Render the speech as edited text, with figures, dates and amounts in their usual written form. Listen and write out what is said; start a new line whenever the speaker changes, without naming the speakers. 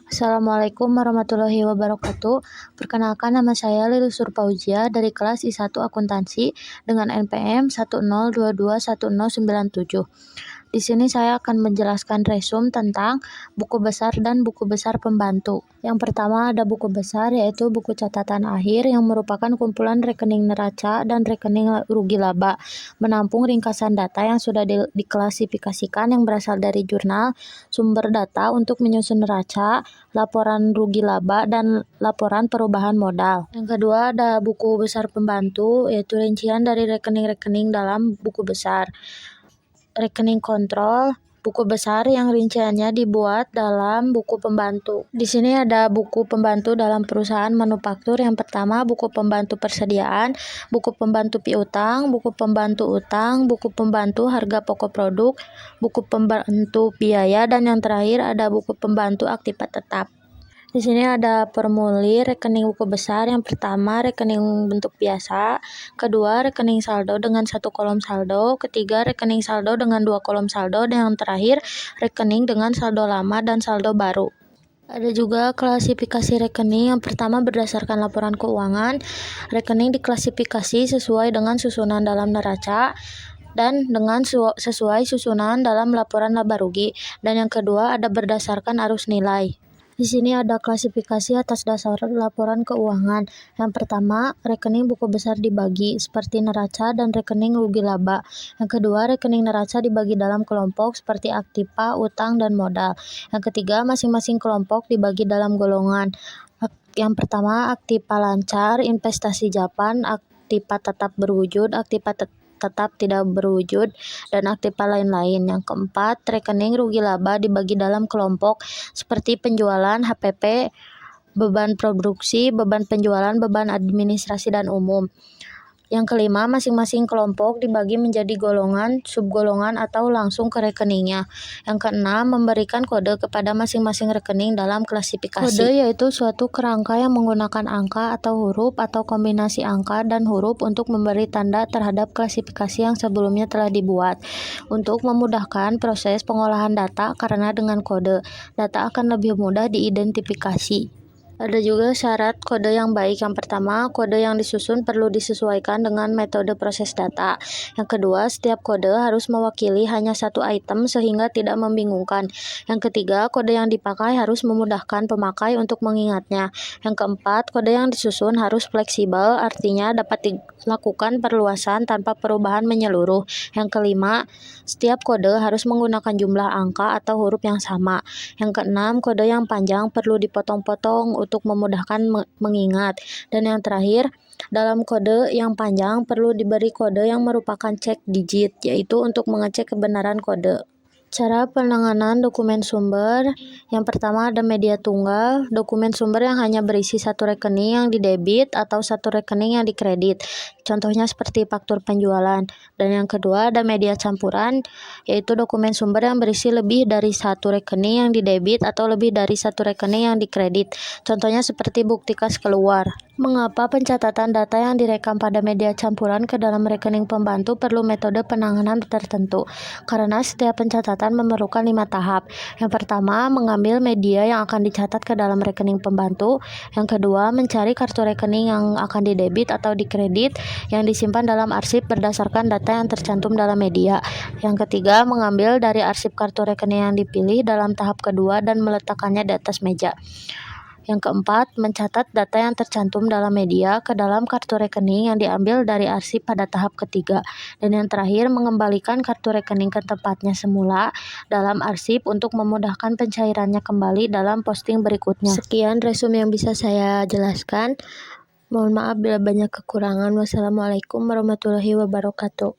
Assalamualaikum warahmatullahi wabarakatuh. Perkenalkan, nama saya Lili Surpaujia dari kelas I1 Akuntansi dengan NPM 102211097. Di sini saya akan menjelaskan resum tentang buku besar dan buku besar pembantu. Yang pertama ada buku besar, yaitu buku catatan akhir yang merupakan kumpulan rekening neraca dan rekening rugi laba, menampung ringkasan data yang sudah diklasifikasikan yang berasal dari jurnal, sumber data untuk menyusun neraca, laporan rugi laba, dan laporan perubahan modal. Yang kedua ada buku besar pembantu, yaitu rincian dari rekening-rekening dalam buku besar. Rekening kontrol, buku besar yang rinciannya dibuat dalam buku pembantu. Di sini ada buku pembantu dalam perusahaan manufaktur. Yang pertama buku pembantu persediaan, buku pembantu piutang, buku pembantu utang, buku pembantu harga pokok produk, buku pembantu biaya, dan yang terakhir ada buku pembantu aktiva tetap. Di sini ada formulir rekening buku besar. Yang pertama rekening bentuk biasa, kedua rekening saldo dengan 1 kolom saldo, ketiga rekening saldo dengan 2 kolom saldo, dan yang terakhir rekening dengan saldo lama dan saldo baru. Ada juga klasifikasi rekening. Yang pertama berdasarkan laporan keuangan, rekening diklasifikasi sesuai dengan susunan dalam neraca dan dengan sesuai susunan dalam laporan laba rugi. Dan yang kedua ada berdasarkan arus nilai. Di sini ada klasifikasi atas dasar laporan keuangan. Yang pertama, rekening buku besar dibagi seperti neraca dan rekening rugi laba. Yang kedua, rekening neraca dibagi dalam kelompok seperti aktiva, utang, dan modal. Yang ketiga, masing-masing kelompok dibagi dalam golongan. Yang pertama, aktiva lancar, investasi Japan, aktiva tetap berwujud, aktiva tetap tidak berwujud, dan aktiva lain-lain. Yang keempat, rekening rugi laba dibagi dalam kelompok seperti penjualan, HPP, beban produksi, beban penjualan, beban administrasi dan umum. Yang kelima, masing-masing kelompok dibagi menjadi golongan, subgolongan, atau langsung ke rekeningnya. Yang keenam, memberikan kode kepada masing-masing rekening dalam klasifikasi. Kode yaitu suatu kerangka yang menggunakan angka atau huruf atau kombinasi angka dan huruf untuk memberi tanda terhadap klasifikasi yang sebelumnya telah dibuat. Untuk memudahkan proses pengolahan data, karena dengan kode, data akan lebih mudah diidentifikasi. Ada juga syarat kode yang baik. Yang pertama, kode yang disusun perlu disesuaikan dengan metode proses data. Yang kedua, setiap kode harus mewakili hanya satu item sehingga tidak membingungkan. Yang ketiga, kode yang dipakai harus memudahkan pemakai untuk mengingatnya. Yang keempat, kode yang disusun harus fleksibel, artinya dapat dilakukan perluasan tanpa perubahan menyeluruh. Yang kelima, setiap kode harus menggunakan jumlah angka atau huruf yang sama. Yang keenam, kode yang panjang perlu dipotong-potong untuk memudahkan mengingat. Dan yang terakhir, dalam kode yang panjang perlu diberi kode yang merupakan cek digit, yaitu untuk mengecek kebenaran kode. Cara penanganan dokumen sumber. Yang pertama ada media tunggal, dokumen sumber yang hanya berisi satu rekening yang didebit atau satu rekening yang dikredit. Contohnya seperti faktur penjualan. Dan yang kedua ada media campuran, yaitu dokumen sumber yang berisi lebih dari satu rekening yang didebit atau lebih dari satu rekening yang dikredit. Contohnya seperti bukti kas keluar. Mengapa pencatatan data yang direkam pada media campuran ke dalam rekening pembantu perlu metode penanganan tertentu? Karena setiap pencatatan memerlukan 5 tahap. Yang pertama, mengambil media yang akan dicatat ke dalam rekening pembantu. Yang kedua, mencari kartu rekening yang akan didebit atau dikredit yang disimpan dalam arsip berdasarkan data yang tercantum dalam media. Yang ketiga, mengambil dari arsip kartu rekening yang dipilih dalam tahap kedua dan meletakkannya di atas meja. Yang keempat, mencatat data yang tercantum dalam media ke dalam kartu rekening yang diambil dari arsip pada tahap ketiga. Dan yang terakhir, mengembalikan kartu rekening ke tempatnya semula dalam arsip untuk memudahkan pencairannya kembali dalam posting berikutnya. Sekian resume yang bisa saya jelaskan. Mohon maaf bila banyak kekurangan. Wassalamualaikum warahmatullahi wabarakatuh.